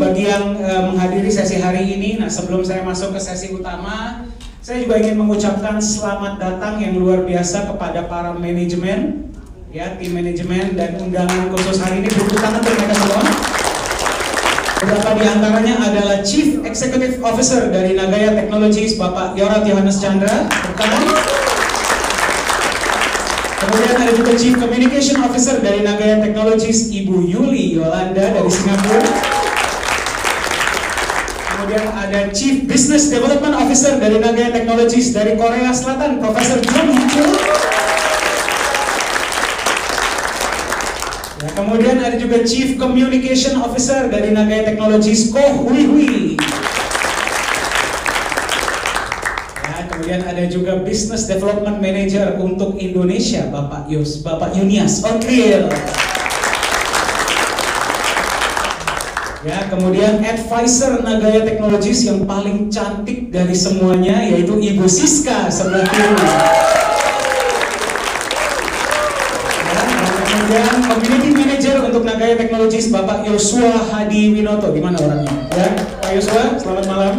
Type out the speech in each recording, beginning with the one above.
bagi yang menghadiri sesi hari ini. Nah, sebelum saya masuk ke sesi utama, saya juga ingin mengucapkan selamat datang yang luar biasa kepada para manajemen, ya, tim manajemen dan undangan khusus hari ini. Beri tangan untuk mereka semua. Beberapa di antaranya adalah Chief Executive Officer dari Nagaya Technologies, Bapak Yorat Johannes Chandra. Kemudian ada juga Chief Communication Officer dari Nagaya Technologies, Ibu Yuli Yolanda dari Singapura. Kemudian ada Chief Business Development Officer dari Nagaya Technologies dari Korea Selatan, Profesor Jung Hee-chul. Ya, kemudian ada juga Chief Communication Officer dari Nagaya Technologies, Ko Hui Hui. Kemudian ada juga Business Development Manager untuk Indonesia, Bapak Yunias Otril. Ya, kemudian Advisor Nagaya Technologies yang paling cantik dari semuanya yaitu Ibu Siska sebelah kiri. Ya, kemudian Community Manager untuk Nagaya Technologies, Bapak Yosua Hadi Winoto. Di mana orangnya? Ya, Pak Yosua, selamat malam.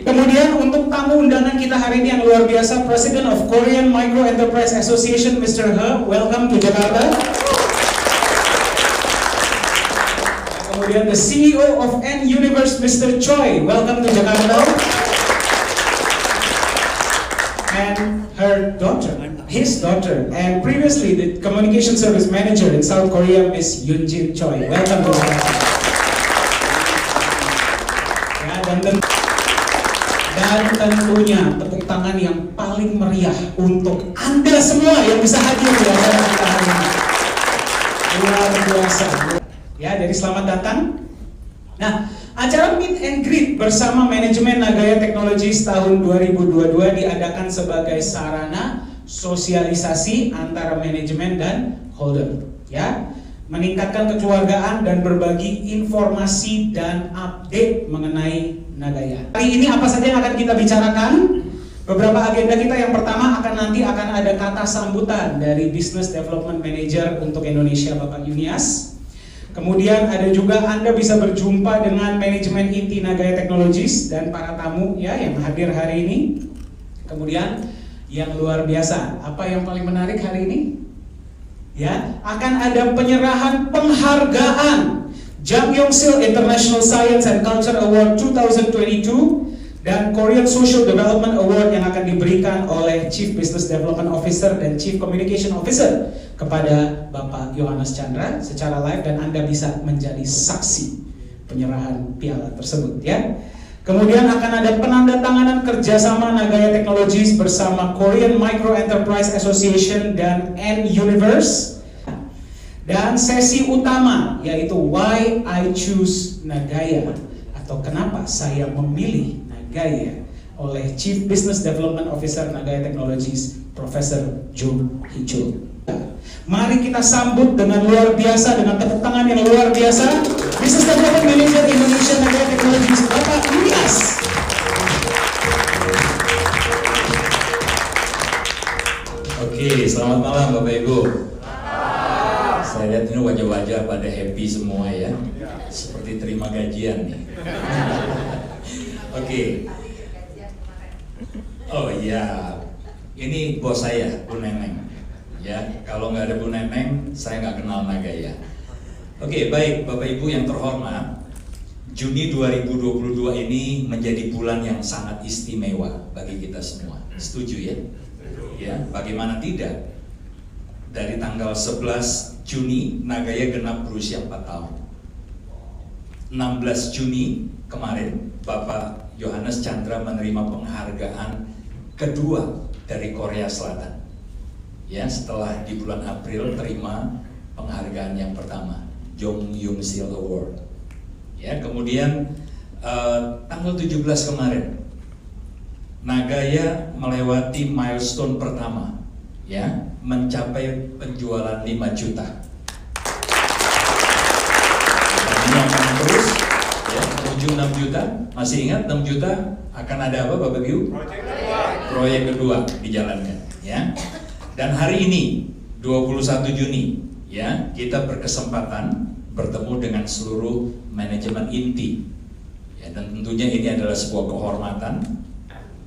Kemudian untuk tamu undangan kita hari ini yang luar biasa, President of Korean Micro Enterprise Association, Mr. He, welcome to Jakarta. Kemudian the CEO of N Universe, Mr. Choi, welcome to Jakarta. And his daughter, and previously the Communication Service Manager in South Korea, Miss Yoonjin Choi, welcome to Jakarta. Ya, dan tentunya tepuk tangan yang paling meriah untuk Anda semua yang bisa hadir di acara kita hari ini. Luar biasa. Ya, jadi selamat datang. Nah, acara Meet and Greet bersama manajemen Nagaya Technologies tahun 2022 diadakan sebagai sarana sosialisasi antara manajemen dan holder. Ya, meningkatkan kekeluargaan dan berbagi informasi dan update mengenai Nagaya. Hari ini apa saja yang akan kita bicarakan? Beberapa agenda kita. Yang pertama akan ada kata sambutan dari Business Development Manager untuk Indonesia, Bapak Yunias. Kemudian ada juga Anda bisa berjumpa dengan manajemen inti Nagaya Technologies dan para tamu ya yang hadir hari ini. Kemudian yang luar biasa, apa yang paling menarik hari ini? Ya, akan ada penyerahan penghargaan Jang Yong-sil International Science and Culture Award 2022 dan Korean Social Development Award yang akan diberikan oleh Chief Business Development Officer dan Chief Communication Officer kepada Bapak Johannes Chandra secara live, dan Anda bisa menjadi saksi penyerahan piala tersebut ya. Kemudian akan ada penandatanganan kerjasama Nagaya Technologies bersama Korean Micro Enterprise Association dan N Universe. Dan sesi utama yaitu Why I Choose Nagaya atau kenapa saya memilih Nagaya oleh Chief Business Development Officer Nagaya Technologies, Profesor Jung Hee-chul. Mari kita sambut dengan luar biasa, dengan tepuk tangan yang luar biasa, Business Development Manager Indonesia Nagaya Technologies, Bapak Yunias. Oke, selamat malam Bapak Ibu. Saya lihat ini wajah-wajah pada happy semua ya, seperti terima gajian nih. Oke. Oh iya, ini bos saya, Bu Neneng. Ya, kalau nggak ada Bu Neneng, saya nggak kenal Nagaya. Oke, baik Bapak Ibu yang terhormat, Juni 2022 ini menjadi bulan yang sangat istimewa bagi kita semua. Setuju ya? Ya, bagaimana tidak? Dari tanggal 11 Juni, Nagaya genap berusia 4 tahun. 16 Juni kemarin, Bapak Johannes Chandra menerima penghargaan kedua dari Korea Selatan. Ya, setelah di bulan April terima penghargaan yang pertama, Jang Yong-sil Award. Ya, kemudian tanggal 17 kemarin, Nagaya melewati milestone pertama, ya, mencapai penjualan 5 juta. Dan ini akan terus, ya, menuju 6 juta. Masih ingat 6 juta akan ada apa Bapak Ibu? Proyek kedua dijalankan, ya. Dan hari ini 21 Juni, ya, kita berkesempatan bertemu dengan seluruh manajemen inti Ya, dan tentunya ini adalah sebuah kehormatan.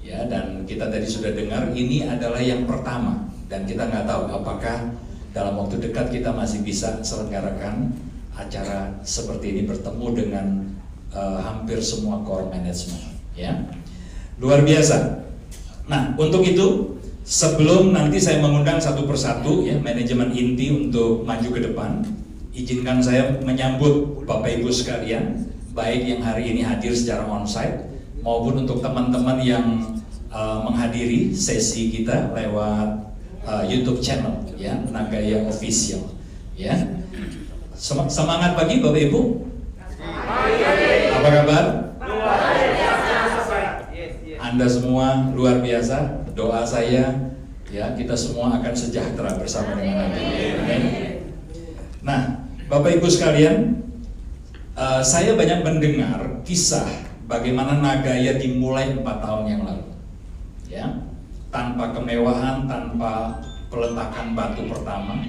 Ya, dan kita tadi sudah dengar ini adalah yang pertama, dan kita nggak tahu apakah dalam waktu dekat kita masih bisa selenggarakan acara seperti ini, bertemu dengan hampir semua core management. Ya, luar biasa. Nah, untuk itu sebelum nanti saya mengundang satu persatu ya manajemen inti untuk maju ke depan, izinkan saya menyambut Bapak Ibu sekalian, baik yang hari ini hadir secara onsite maupun untuk teman-teman yang menghadiri sesi kita lewat YouTube channel ya Nagaya Official ya. Semangat pagi Bapak Ibu. Apa kabar? Anda semua luar biasa. Doa saya ya kita semua akan sejahtera bersama dengan Anda. Amin. Nah, Bapak Ibu sekalian, saya banyak mendengar kisah bagaimana Nagaya dimulai 4 tahun yang lalu. Ya, tanpa kemewahan, tanpa peletakan batu pertama,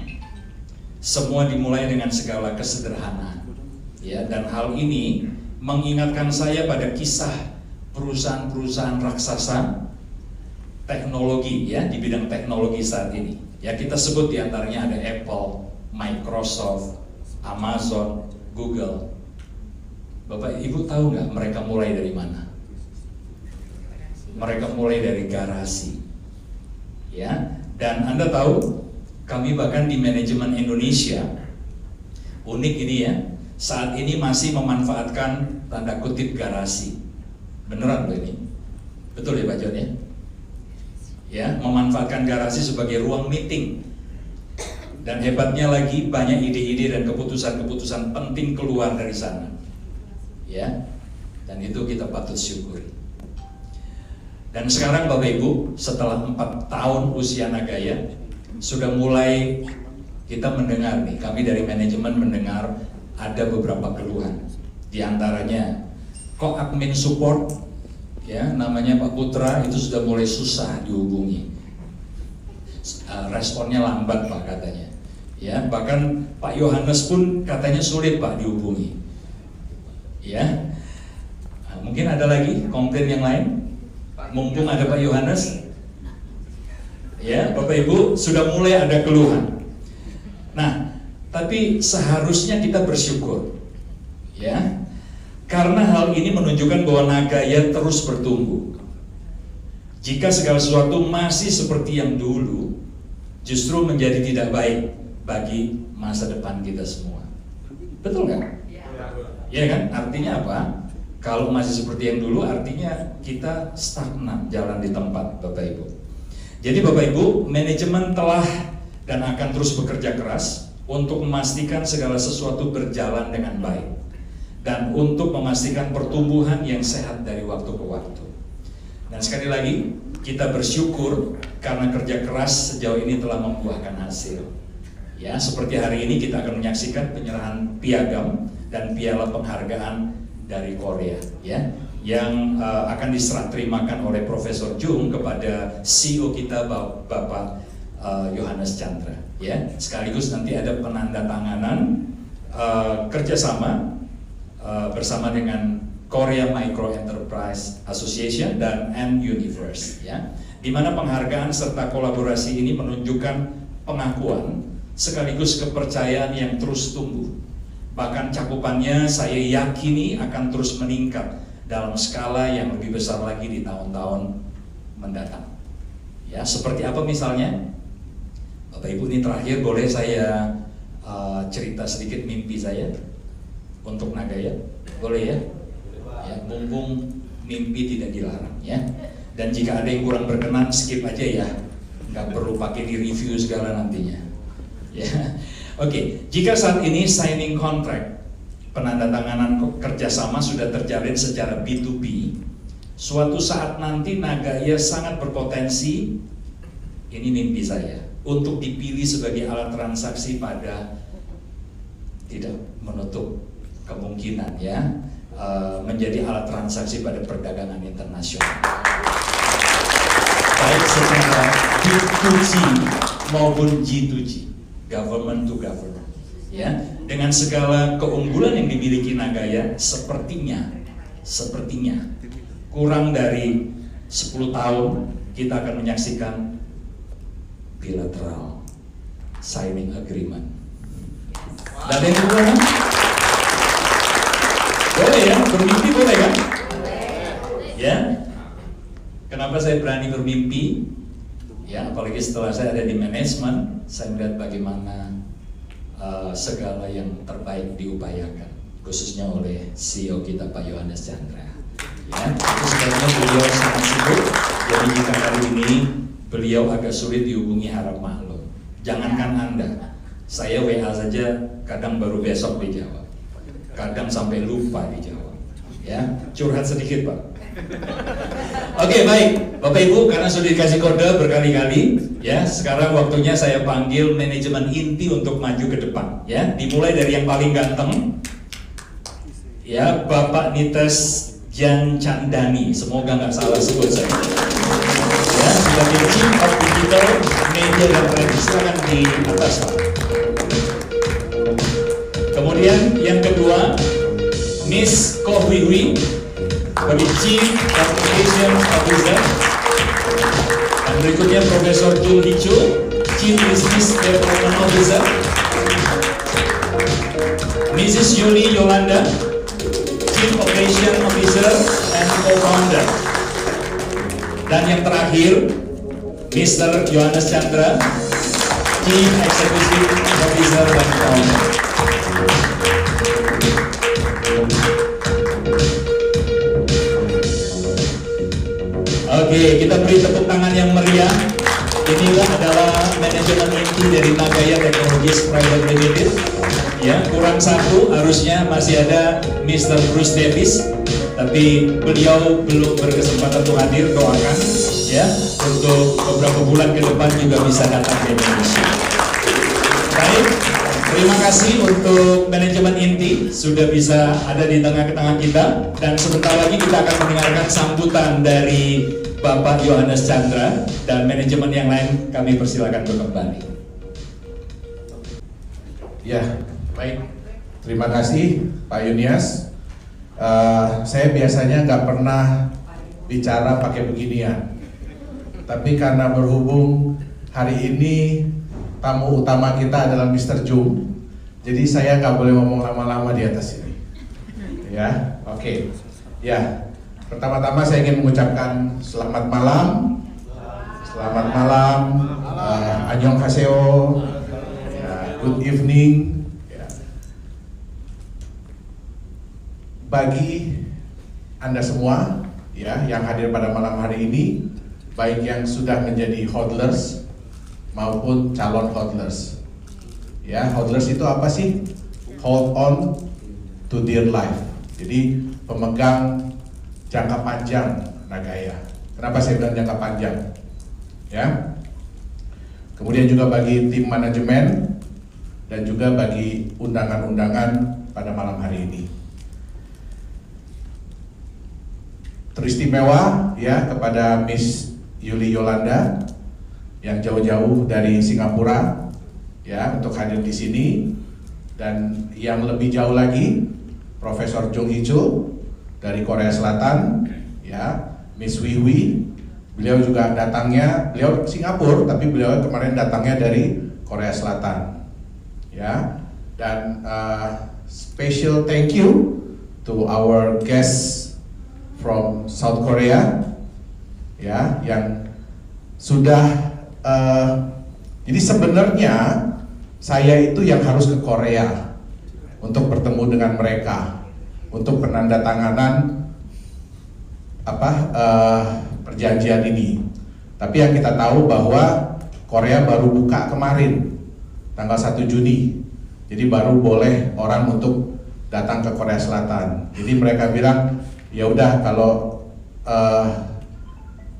semua dimulai dengan segala kesederhanaan. Ya, dan hal ini mengingatkan saya pada kisah perusahaan-perusahaan raksasa teknologi ya di bidang teknologi saat ini. Ya, kita sebut diantaranya ada Apple, Microsoft, Amazon, Google. Bapak Ibu tahu nggak mereka mulai dari mana? Mereka mulai dari garasi. Ya, dan Anda tahu kami bahkan di manajemen Indonesia unik ini ya, saat ini masih memanfaatkan tanda kutip garasi. Beneran loh ini. Betul ya Pak John ya? Ya, memanfaatkan garasi sebagai ruang meeting. Dan hebatnya lagi banyak ide-ide dan keputusan-keputusan penting keluar dari sana. Ya. Dan itu kita patut syukuri. Dan sekarang Bapak Ibu, setelah 4 tahun usia Nagaya, sudah mulai kita mendengar nih, kami dari manajemen mendengar ada beberapa keluhan. Di antaranya, kok admin support ya namanya Pak Putra itu sudah mulai susah dihubungi. Responnya lambat Pak katanya. Ya, bahkan Pak Yohanes pun katanya sulit Pak dihubungi. Ya. Nah, mungkin ada lagi komplain yang lain? Mumpung ada Pak Yohanes. Ya, Bapak Ibu sudah mulai ada keluhan. Nah, tapi seharusnya kita bersyukur. Ya. Karena hal ini menunjukkan bahwa Nagaya terus bertumbuh. Jika segala sesuatu masih seperti yang dulu, justru menjadi tidak baik bagi masa depan kita semua. Betul nggak? Ya kan? Artinya apa? Kalau masih seperti yang dulu, artinya kita stagnan, jalan di tempat, Bapak Ibu. Jadi Bapak Ibu, manajemen telah dan akan terus bekerja keras untuk memastikan segala sesuatu berjalan dengan baik dan untuk memastikan pertumbuhan yang sehat dari waktu ke waktu. Dan sekali lagi, kita bersyukur karena kerja keras sejauh ini telah membuahkan hasil. Ya, seperti hari ini kita akan menyaksikan penyerahan piagam dan piala penghargaan dari Korea, ya, yang akan diserah terimakan oleh Profesor Jung kepada CEO kita Bapak Yohanes Chandra, ya. Sekaligus nanti ada penandatanganan kerjasama bersama dengan Korea Micro Enterprise Association dan Universe, ya, di mana penghargaan serta kolaborasi ini menunjukkan pengakuan sekaligus kepercayaan yang terus tumbuh. Bahkan cakupannya saya yakini akan terus meningkat dalam skala yang lebih besar lagi di tahun-tahun mendatang. Ya, seperti apa misalnya? Bapak Ibu, ini terakhir boleh saya cerita sedikit mimpi saya untuk Nagaya? Boleh ya? Ya, mumpung mimpi tidak dilarang ya. Dan jika ada yang kurang berkenan, skip aja ya. Nggak perlu pakai di review segala nantinya. Ya. Oke, jika saat ini signing contract, penandatanganan kerjasama sudah terjalin secara B2B, suatu saat nanti Nagaya sangat berpotensi, ini mimpi saya, untuk dipilih sebagai alat transaksi pada, tidak menutup kemungkinan ya, menjadi alat transaksi pada perdagangan internasional. Baik secara B2G maupun G2G. Government to government, ya, dengan segala keunggulan yang dimiliki Nagaya, sepertinya sepertinya kurang dari 10 tahun kita akan menyaksikan bilateral signing agreement. Dan yang kedua, boleh ya, bermimpi boleh kan? Ya, kenapa saya berani bermimpi? Ya, apalagi setelah saya ada di manajemen, saya melihat bagaimana segala yang terbaik diupayakan, khususnya oleh CEO kita Pak Yohanes Chandra. Ya, itu sebabnya beliau sangat sibuk. Jadi jika kali ini beliau agak sulit dihubungi, harap maklum. Jangankan Anda, saya WA saja kadang baru besok dijawab, kadang sampai lupa dijawab. Ya, curhat sedikit Pak. Oke, baik Bapak Ibu, karena sudah dikasih kode berkali-kali, ya sekarang waktunya saya panggil manajemen inti untuk maju ke depan. Ya, dimulai dari yang paling ganteng, ya Bapak Nites Jan Chandani, semoga nggak salah sebut saya. Ya, sebagai Chief of Digital Media dan Trade, silakan di atas Pak. Kemudian yang kedua, Miss Ko Hui Hui, sebagai Chief Communication Officer. Dan berikutnya Profesor Jung Hee Choo, Chief Business Development Officer. Mrs. Yuli Yolanda, Chief Operation Officer and Co-founder. Dan yang terakhir, Mr. Yohanes Chandra, Chief Executive Officer dan Founder. Oke, kita beri tepuk tangan yang meriah. Inilah adalah manajemen inti dari Nagaya Technologies Private Limited. Ya, kurang satu, harusnya masih ada Mr. Bruce Davis, tapi beliau belum berkesempatan untuk hadir. Doakan ya, untuk beberapa bulan ke depan juga bisa datang ke Indonesia. Baik, terima kasih untuk manajemen inti sudah bisa ada di tengah-tengah kita, dan sebentar lagi kita akan mendengarkan sambutan dari Bapak Yohanes Chandra, dan manajemen yang lain kami persilakan untuk kembali. Ya, baik. Terima kasih Pak Yunias. Saya biasanya nggak pernah bicara pakai beginian, tapi karena berhubung hari ini tamu utama kita adalah Mr. Jung, jadi saya nggak boleh ngomong lama-lama di atas ini. Ya, oke. Ya. Pertama-tama saya ingin mengucapkan selamat malam, annyeonghaseyo, ya, good evening. Ya. Bagi Anda semua, ya, yang hadir pada malam hari ini, baik yang sudah menjadi hodlers maupun calon hodlers. Ya, hodlers itu apa sih? Hold on to dear life. Jadi pemegang jangka panjang Nagaya. Kenapa saya bilang jangka panjang? Ya. Kemudian juga bagi tim manajemen dan juga bagi undangan-undangan pada malam hari ini. Teristimewa ya kepada Miss Yuli Yolanda yang jauh-jauh dari Singapura ya untuk hadir di sini, dan yang lebih jauh lagi Profesor Jung Hee Choo dari Korea Selatan, ya, Miss Hui Hui, beliau juga datangnya, beliau Singapura, tapi beliau kemarin datangnya dari Korea Selatan, ya, dan special thank you to our guests from South Korea, ya, yang sudah, jadi sebenarnya saya itu yang harus ke Korea untuk bertemu dengan mereka, untuk penandatanganan perjanjian ini. Tapi yang kita tahu bahwa Korea baru buka kemarin tanggal 1 Juni, jadi baru boleh orang untuk datang ke Korea Selatan. Jadi mereka bilang ya udah, kalau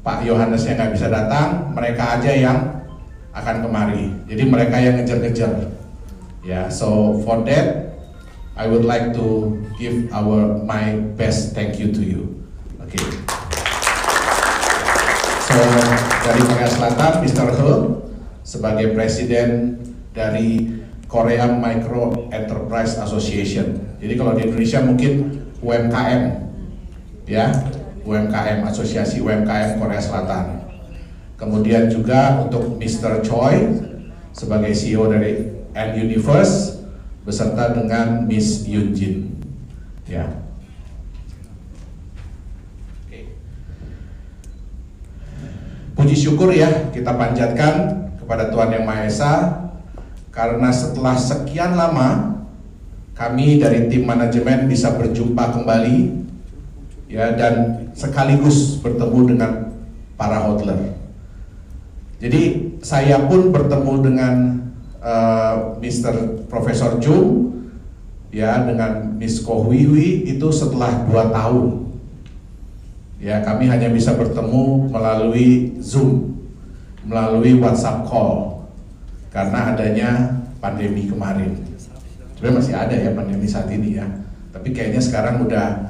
Pak Yohanes yang nggak bisa datang, mereka aja yang akan kemari. Jadi mereka yang ngejar-ngejar. Ya, so for that I would like to give my best thank you to you. Okay. So dari Korea Selatan, Mr. He sebagai presiden dari Korea Micro Enterprise Association. Jadi kalau di Indonesia mungkin UMKM, ya, UMKM, Asosiasi UMKM Korea Selatan. Kemudian juga untuk Mr. Choi sebagai CEO dari N Universe beserta dengan Miss Yunjin. Ya. Oke. Puji syukur ya kita panjatkan kepada Tuhan Yang Maha Esa karena setelah sekian lama kami dari tim manajemen bisa berjumpa kembali ya, dan sekaligus bertemu dengan para hodler. Jadi saya pun bertemu dengan Mr. Profesor Jung ya, dengan Miss Ko Hui Hui itu setelah 2 tahun. Ya, kami hanya bisa bertemu melalui Zoom, melalui WhatsApp call karena adanya pandemi kemarin. Sebenarnya masih ada ya pandemi saat ini ya, tapi kayaknya sekarang udah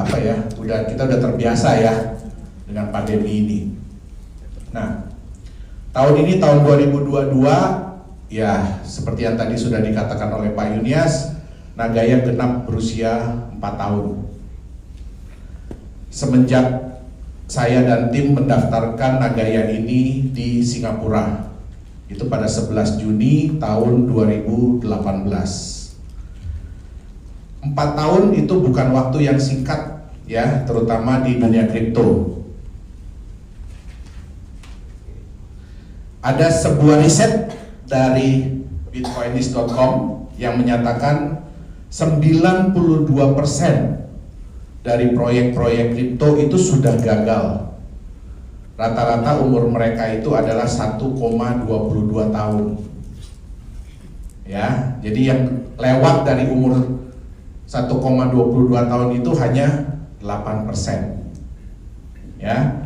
apa ya, kita udah terbiasa ya dengan pandemi ini. Nah, tahun ini tahun 2022 ya seperti yang tadi sudah dikatakan oleh Pak Yunias, Nagaya genap berusia 4 tahun. Semenjak saya dan tim mendaftarkan Nagaya ini di Singapura, itu pada 11 Juni tahun 2018. 4 tahun itu bukan waktu yang singkat ya, terutama di dunia kripto. Ada sebuah riset dari bitcoinist.com yang menyatakan 92% dari proyek-proyek kripto itu sudah gagal. Rata-rata umur mereka itu adalah 1,22 tahun. Ya, jadi yang lewat dari umur 1,22 tahun itu hanya 8%. Ya.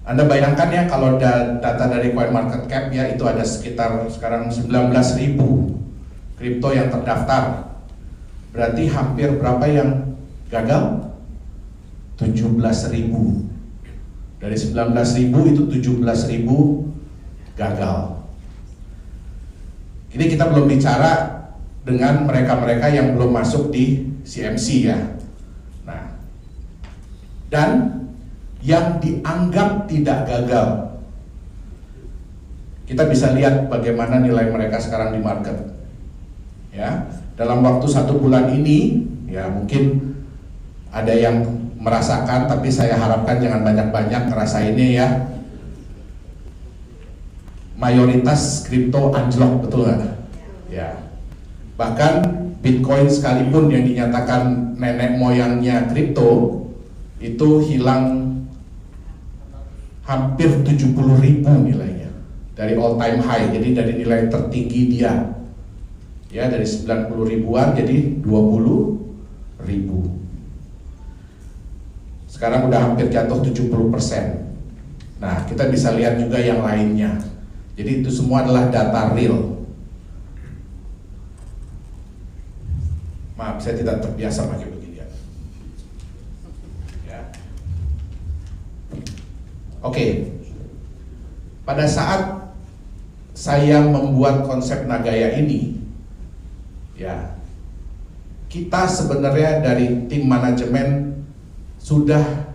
Anda bayangkan ya kalau data dari CoinMarketCap ya, itu ada sekitar sekarang 19.000 kripto yang terdaftar. Berarti hampir berapa yang gagal? 17.000. Dari 19.000 itu 17.000 gagal. Ini kita belum bicara dengan mereka-mereka yang belum masuk di CMC ya. Nah, dan yang dianggap tidak gagal, kita bisa lihat bagaimana nilai mereka sekarang di market. Ya, dalam waktu 1 bulan ini, ya mungkin ada yang merasakan, tapi saya harapkan jangan banyak-banyak ngerasainnya ya. Mayoritas kripto anjlok, betul nggak? Ya. Bahkan Bitcoin sekalipun yang dinyatakan nenek moyangnya kripto itu hilang hampir 70.000 nilainya dari all time high, jadi dari nilai tertinggi dia ya, dari 90 ribuan jadi 20.000. Sekarang udah hampir jatuh 70%. Nah, kita bisa lihat juga yang lainnya. Jadi itu semua adalah data real. Maaf, saya tidak terbiasa pakai beginian. Ya. Oke. Pada saat saya membuat konsep Nagaya ini, ya, kita sebenarnya dari tim manajemen sudah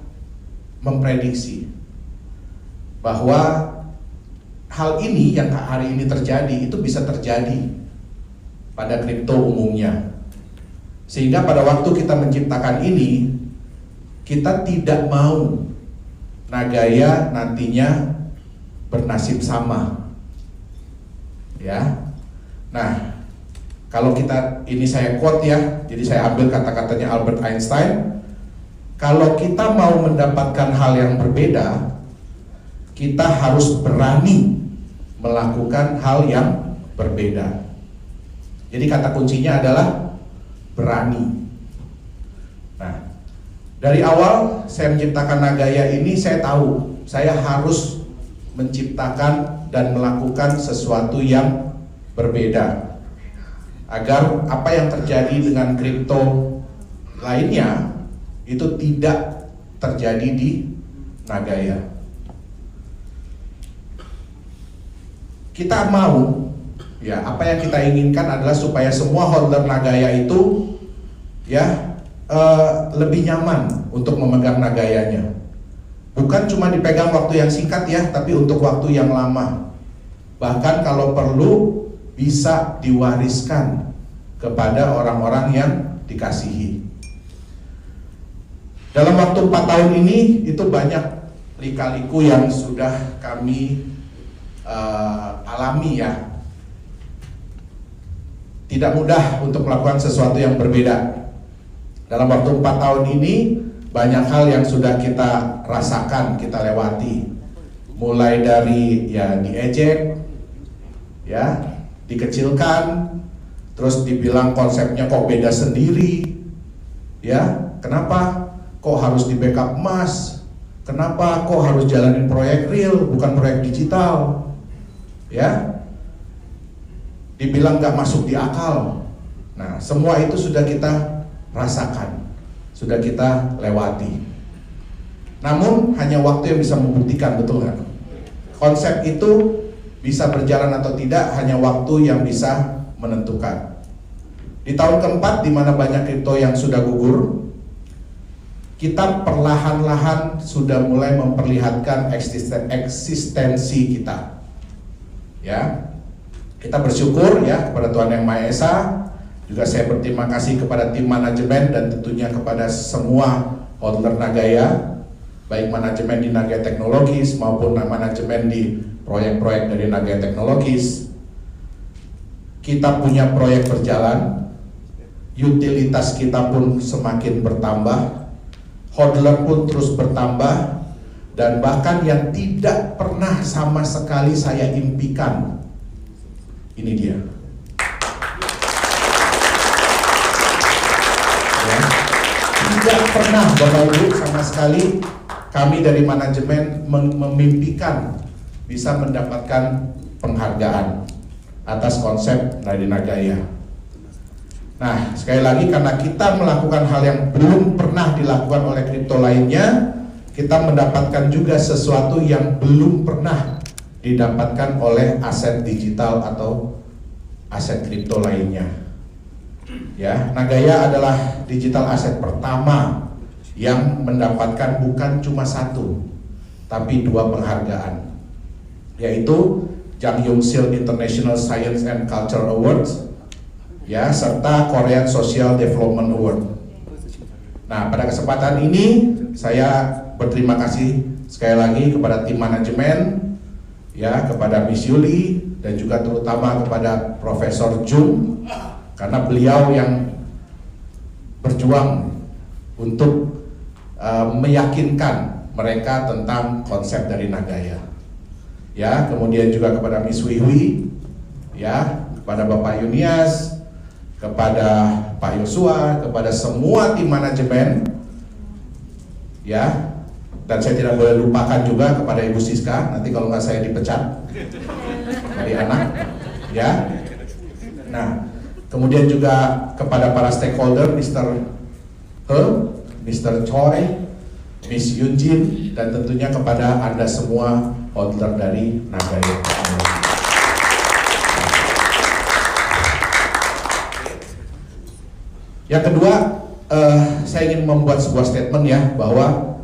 memprediksi bahwa hal ini yang hari ini terjadi itu bisa terjadi pada kripto umumnya. Sehingga pada waktu kita menciptakan ini, kita tidak mau Nagaya nantinya bernasib sama. Ya. Nah, kalau kita, ini saya quote ya, jadi saya ambil kata-katanya Albert Einstein, kalau kita mau mendapatkan hal yang berbeda, kita harus berani melakukan hal yang berbeda. Jadi kata kuncinya adalah berani. Nah, dari awal saya menciptakan Nagaya ini, saya tahu saya harus menciptakan dan melakukan sesuatu yang berbeda agar apa yang terjadi dengan kripto lainnya itu tidak terjadi di Nagaya. Kita mau, ya, apa yang kita inginkan adalah supaya semua holder Nagaya itu ya lebih nyaman untuk memegang Nagayanya. Bukan cuma dipegang waktu yang singkat ya, tapi untuk waktu yang lama. Bahkan kalau perlu bisa diwariskan kepada orang-orang yang dikasihi. Dalam waktu 4 tahun ini itu banyak lika-liku yang sudah kami alami ya. Tidak mudah untuk melakukan sesuatu yang berbeda. Dalam waktu 4 tahun ini banyak hal yang sudah kita rasakan, kita lewati. Mulai dari ya diejek, ya dikecilkan, terus dibilang konsepnya kok beda sendiri, ya kenapa kok harus di backup emas, kenapa kok harus jalanin proyek real bukan proyek digital, ya dibilang nggak masuk di akal. Nah semua itu sudah kita rasakan, sudah kita lewati. Namun hanya waktu yang bisa membuktikan, betul nggak? Konsep itu bisa berjalan atau tidak hanya waktu yang bisa menentukan. Di tahun keempat di mana banyak kripto yang sudah gugur, kita perlahan-lahan sudah mulai memperlihatkan eksistensi kita. Ya, kita bersyukur ya kepada Tuhan Yang Maha Esa. Juga saya berterima kasih kepada tim manajemen dan tentunya kepada semua holder Nagaya, baik manajemen di Nagaya Technologies maupun manajemen di proyek-proyek dari Nagaya Technologies. Kita punya proyek berjalan, utilitas kita pun semakin bertambah, hodler pun terus bertambah, dan bahkan yang tidak pernah sama sekali saya impikan, ini dia. Ya, tidak pernah Bapak Ibu sama sekali kami dari manajemen memimpikan bisa mendapatkan penghargaan atas konsep dari Nagaya. Nah, sekali lagi karena kita melakukan hal yang belum pernah dilakukan oleh kripto lainnya, kita mendapatkan juga sesuatu yang belum pernah didapatkan oleh aset digital atau aset kripto lainnya. Ya, Nagaya adalah digital aset pertama yang mendapatkan bukan cuma 1, tapi 2 penghargaan, yaitu Jang Young Sil International Science and Culture Awards, ya, serta Korean Social Development Award. Nah, pada kesempatan ini saya berterima kasih sekali lagi kepada tim manajemen, ya, kepada Miss Yuli dan juga terutama kepada Profesor Jung, karena beliau yang berjuang untuk meyakinkan mereka tentang konsep dari Nagaya. Ya, kemudian juga kepada Miss Wiwi, ya, kepada Bapak Yunias, kepada Pak Yosua, kepada semua tim manajemen, ya, dan saya tidak boleh lupakan juga kepada Ibu Siska, nanti kalau nggak saya dipecat dari anak, ya. Nah, kemudian juga kepada para stakeholder, Mr. He, Mr. Choi, Miss Yunjin, dan tentunya kepada Anda semua holder dari Nagaya. Yang kedua, saya ingin membuat sebuah statement ya, bahwa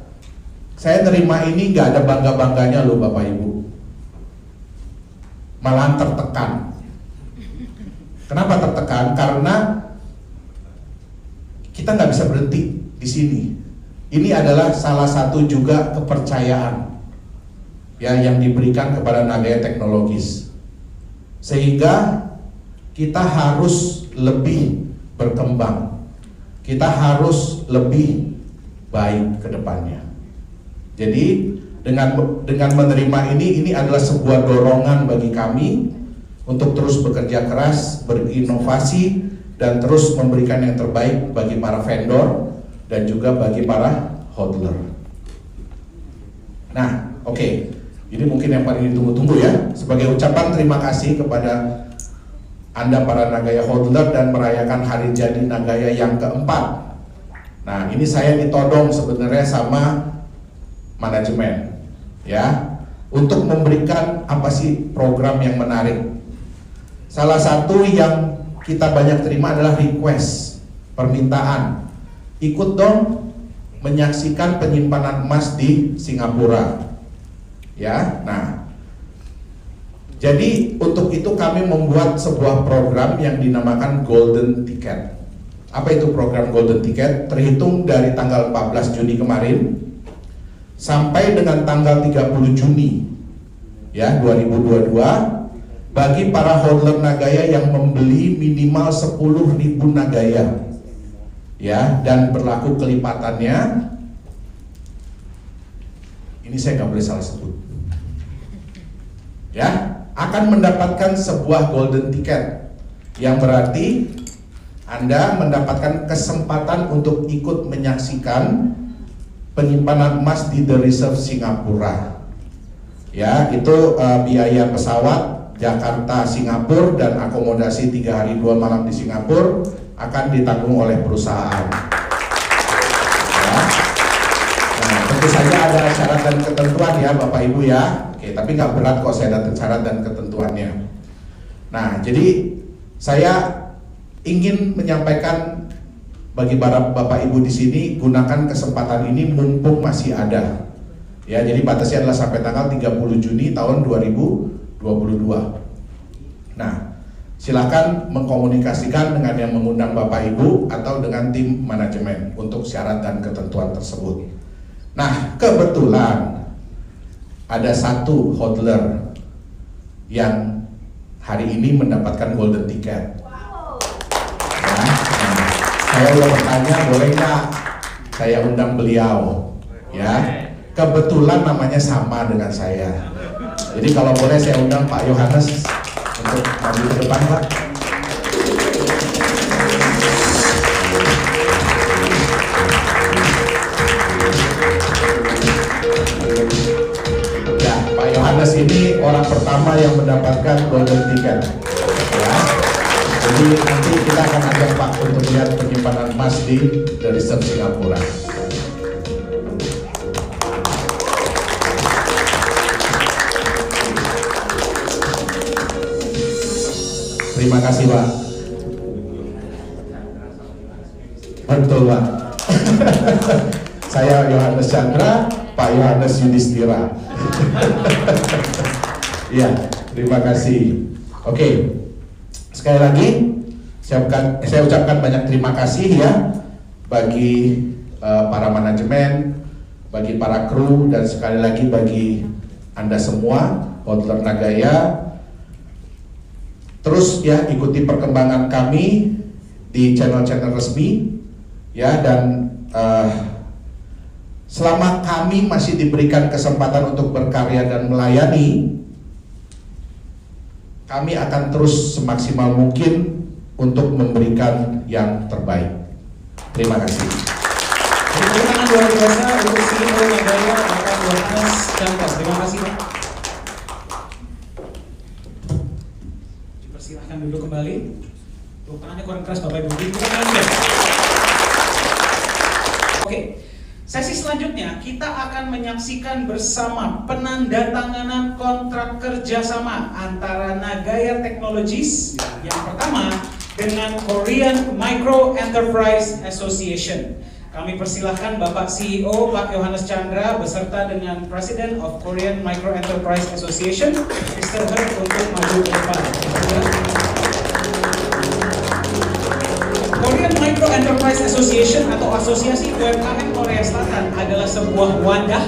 saya terima ini nggak ada bangga-bangganya loh Bapak Ibu, malahan tertekan. Kenapa tertekan? Karena kita nggak bisa berhenti di sini. Ini adalah salah satu juga kepercayaan ya yang diberikan kepada Nagaya Technologies, sehingga kita harus lebih berkembang, kita harus lebih baik ke depannya. Jadi dengan menerima ini adalah sebuah dorongan bagi kami untuk terus bekerja keras, berinovasi, dan terus memberikan yang terbaik bagi para vendor dan juga bagi para hodler. Nah, oke. Ini mungkin yang paling ditunggu-tunggu ya, sebagai ucapan terima kasih kepada Anda para Nagaya hodler dan merayakan hari jadi Nagaya yang keempat. Nah, ini saya ditodong sebenarnya sama manajemen ya, untuk memberikan apa sih program yang menarik. Salah satu yang kita banyak terima adalah request, permintaan ikut dong menyaksikan penyimpanan emas di Singapura. Ya, nah, jadi untuk itu kami membuat sebuah program yang dinamakan Golden Ticket. Apa itu program Golden Ticket? Terhitung dari tanggal 14 Juni kemarin sampai dengan tanggal 30 Juni ya 2022, bagi para holder Nagaya yang membeli minimal 10.000 Nagaya ya, dan berlaku kelipatannya, ini saya nggak boleh salah sebut ya, akan mendapatkan sebuah golden ticket yang berarti Anda mendapatkan kesempatan untuk ikut menyaksikan penyimpanan emas di The Reserve Singapura ya. Itu biaya pesawat Jakarta Singapura dan akomodasi 3 hari 2 malam di Singapura akan ditanggung oleh perusahaan ya. Nah, tentu saja ada syarat dan ketentuan ya Bapak Ibu ya. Oke, tapi nggak berat kok saya datang syarat dan ketentuannya. Nah, jadi saya ingin menyampaikan bagi para Bapak Ibu di sini, gunakan kesempatan ini mumpung masih ada. Ya, jadi batasnya adalah sampai tanggal 30 Juni tahun 2022. Nah, silakan mengkomunikasikan dengan yang mengundang Bapak Ibu atau dengan tim manajemen untuk syarat dan ketentuan tersebut. Nah, kebetulan ada satu holder yang hari ini mendapatkan golden ticket. Ya, nah, saya udah bertanya, boleh nggak saya undang beliau? Ya, kebetulan namanya sama dengan saya. Jadi kalau boleh saya undang Pak Yohanes untuk maju ke depan, Pak. Yohanes ini orang pertama yang mendapatkan golden ticket ya. Jadi nanti kita akan ajak Pak untuk lihat penyimpanan emas di The Reserve Singapura. Terima kasih Pak. Betul Pak. Saya Yohanes Chandra, Pak Yohanes Yudhistira. Ya, terima kasih. Oke, sekali lagi saya ucapkan banyak terima kasih ya bagi para manajemen, bagi para kru, dan sekali lagi bagi Anda semua holder Nagaya. Terus ya ikuti perkembangan kami di channel-channel resmi ya, dan selama kami masih diberikan kesempatan untuk berkarya dan melayani, kami akan terus semaksimal mungkin untuk memberikan yang terbaik. Terima kasih. Tepuk tangan luar biasa untuk CEO Nagaya, Bapak Yohanes Chandra. Terima kasih Pak. Dipersilahkan duduk kembali. Tepuk tangannya kurang keras Bapak Ibu. Oke. Sesi selanjutnya kita akan menyaksikan bersama penandatanganan kontrak kerjasama antara Nagaya Technologies yang pertama dengan Korean Micro Enterprise Association. Kami persilahkan Bapak CEO Pak Yohanes Chandra beserta dengan President of Korean Micro Enterprise Association, Mr. Herb, untuk maju ke depan. Korean Micro Enterprise Association atau Asosiasi UMKM Korea Selatan adalah sebuah wadah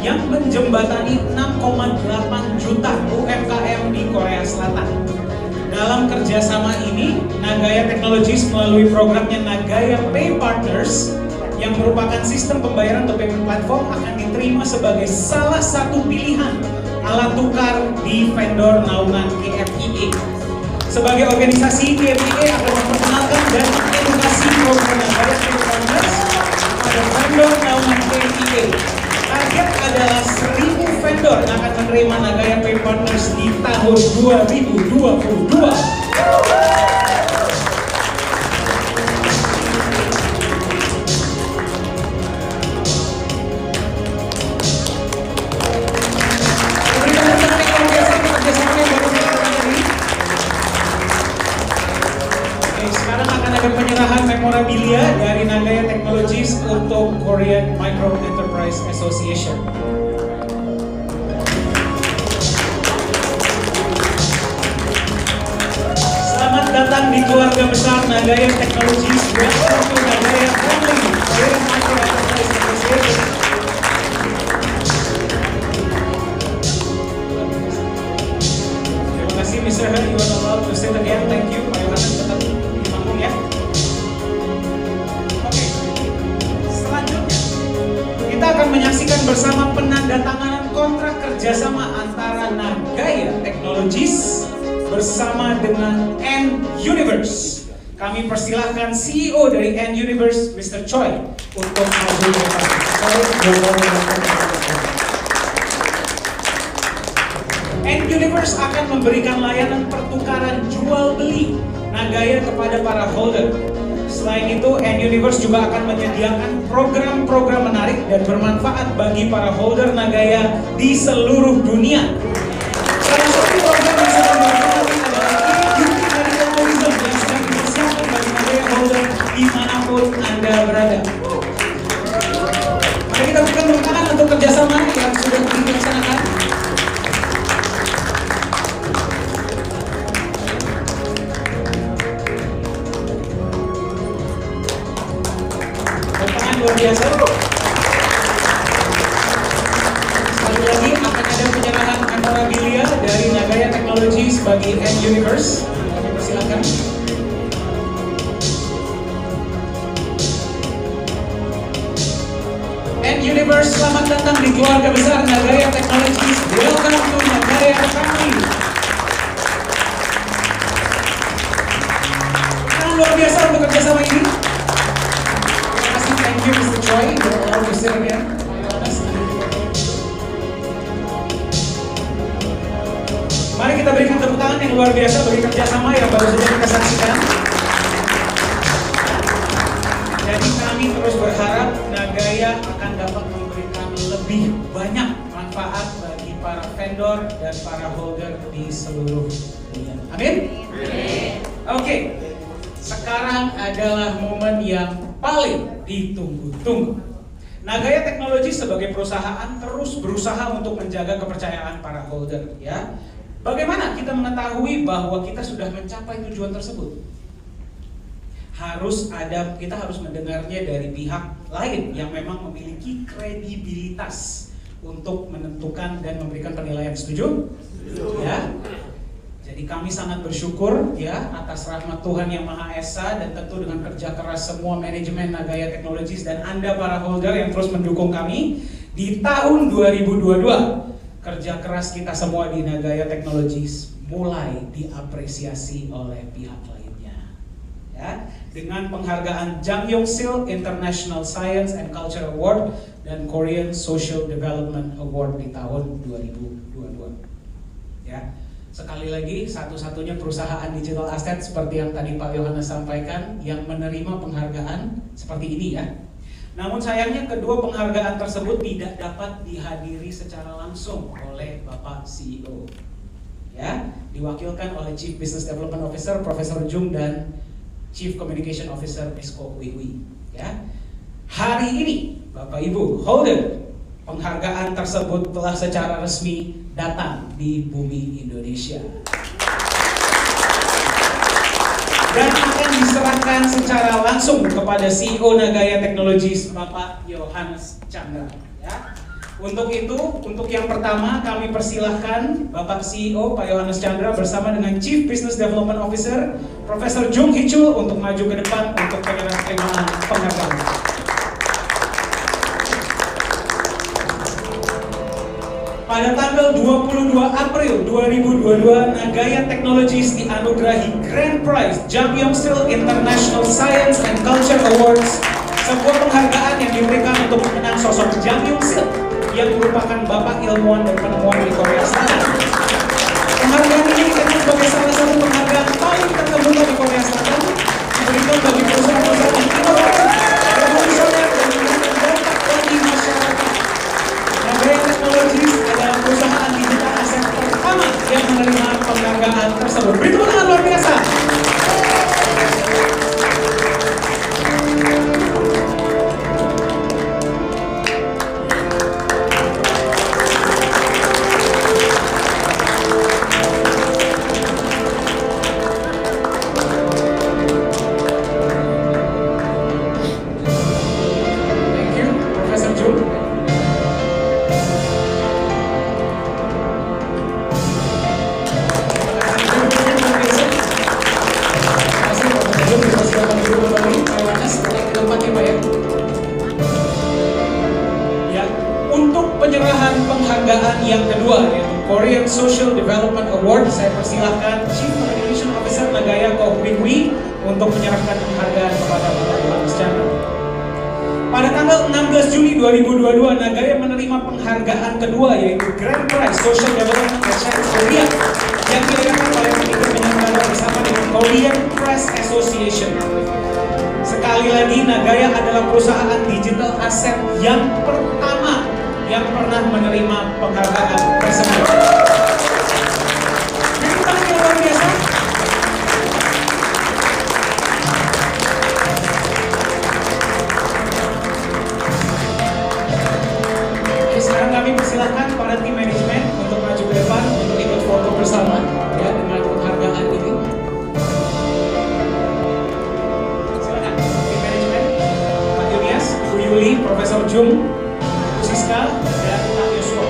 yang menjembatani 6,8 juta UMKM di Korea Selatan. Dalam kerjasama ini, Nagaya Technologies melalui programnya Nagaya Pay Partners yang merupakan sistem pembayaran atau payment platform akan diterima sebagai salah satu pilihan alat tukar di vendor naungan KFIA. Sebagai organisasi, KFIA akan memperkenalkan dan mengedukasi program Nagaya Pay Partners pada vendor naungan KFIA. Target adalah 1.000 vendor yang akan menerima Nagaya Pay Partners di tahun 2022. Penyerahan memorabilia dari Nagaya Technologies Technologies untuk Korean Micro Enterprise Association. Selamat datang di keluarga besar Nagaya Technologies. Welcome to Nagaya Family, Korean Micro Enterprise Association. Terima kasih Mr. He, you are allowed to sit again. Thank you. Pak Yohanes tetap di panggung ya. Oke. Selanjutnya kita akan menyaksikan bersama penandatanganan kontrak kerjasama antara Nagaya Technologies bersama dengan N Universe. Kami persilahkan CEO dari N Universe, Mr. Choi, untuk maju ke depan. N Universe akan memberikan layanan pertukaran jual beli Nagaya kepada para holder. Selain itu, N Universe juga akan menyediakan program-program menarik dan bermanfaat bagi para holder Nagaya di seluruh dunia. Salah satu program yang sedang berjalan adalah Medical Tourism yang sedang dipersiapkan bagi Nagaya holder dimanapun Anda berada. Mari kita berikan tepuk tangan untuk kerjasama yang sudah dilaksanakan. Luar biasa. Sekali lagi akan ada penyerahan memorabilia dari Nagaya Technologies bagi N Universe. Silakan. N Universe, selamat datang di keluarga besar Nagaya Technologies. Welcome to Nagaya Family. Sangat luar biasa untuk kerjasama ini. Thank you, Mr. Choi. You're allowed to sit again. Mari kita berikan tepuk tangan yang luar biasa bagi kerjasama yang baru saja kita saksikan. Jadi kami terus berharap Nagaya akan dapat memberikan lebih banyak manfaat bagi para vendor dan para holder di seluruh dunia. Amin? Oke. Sekarang adalah momen yang paling ditunggu-tunggu. Nagaya Teknologi sebagai perusahaan terus berusaha untuk menjaga kepercayaan para holder, ya. Bagaimana kita mengetahui bahwa kita sudah mencapai tujuan tersebut? Kita harus mendengarnya dari pihak lain yang memang memiliki kredibilitas untuk menentukan dan memberikan penilaian. Setuju? Ya. Jadi kami sangat bersyukur ya atas rahmat Tuhan Yang Maha Esa dan tentu dengan kerja keras semua manajemen Nagaya Technologies dan Anda para holder yang terus mendukung kami di tahun 2022. Kerja keras kita semua di Nagaya Technologies mulai diapresiasi oleh pihak lainnya. Ya, dengan penghargaan Jang Yong-sil International Science and Culture Award dan Korean Social Development Award di tahun 2022. Ya. Sekali lagi, satu-satunya perusahaan digital asset seperti yang tadi Pak Yohanes sampaikan yang menerima penghargaan seperti ini ya. Namun sayangnya kedua penghargaan tersebut tidak dapat dihadiri secara langsung oleh Bapak CEO. Ya, diwakilkan oleh Chief Business Development Officer Profesor Jung dan Chief Communication Officer Misko Wiwi. Ya, hari ini Bapak Ibu holder penghargaan tersebut telah secara resmi datang di bumi Indonesia dan akan diserahkan secara langsung kepada CEO Nagaya Technologies Bapak Yohanes Chandra. Ya. Untuk itu, untuk yang pertama kami persilahkan Bapak CEO Pak Yohanes Chandra bersama dengan Chief Business Development Officer Profesor Jung Hee-chul untuk maju ke depan untuk penyerahan penghargaan. Pada tanggal 22 April 2022, Nagaya Technologies dianugerahi Grand Prize Jang Yong-sil International Science and Culture Awards, sebuah penghargaan yang diberikan untuk mengenang sosok Jang Yong-sil yang merupakan bapak ilmuwan dan penemuan di Korea Selatan. Penghargaan ini dikenal sebagai salah satu penghargaan paling terkemuka di Korea Selatan, diberikan bagi perusahaan-perusahaan yang inovatif, revolusioner, dan memberikan dampak bagi masyarakat. Nagaya Technologies adalah perusahaan digital aset pertama yang menerima penghargaan tersebut. Beri tepuk tangan luar biasa. yang kedua yaitu Korean Social Development Award. Saya persilahkan Chief Communication Officer Nagaya Ko Hui untuk menyerahkan penghargaan kepada Bapak Yohanes Chandra. Pada tanggal 16 Juli 2022, Nagaya menerima penghargaan kedua yaitu Grand Prize Social Development Achievement Korea yang diadakan oleh Komite Penyelenggara bersama dengan Korean Press Association. Sekali lagi, Nagaya adalah perusahaan digital aset yang pertama yang pernah menerima penghargaan tersebut. Tepuk tangan yang luar biasa. Oke, sekarang kami persilahkan para tim manajemen untuk maju ke depan untuk ikut foto bersama ya dengan penghargaan ini. Silakan tim manajemen, Pak Yunias, Bu Yuli, Profesor Jung, Bu Siska, dan Pak Yosua.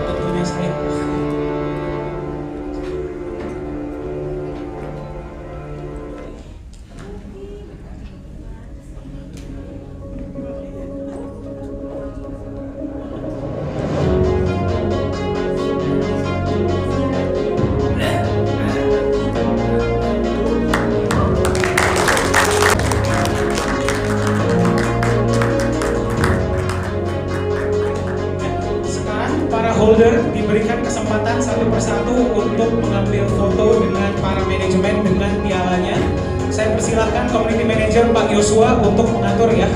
Tentunya saya. Sekarang para holder diberikan kesempatan satu persatu untuk mengambil foto dengan para manajemen dengan pialanya. Saya persilahkan Community Manager Pak Yosua untuk mengatur ya.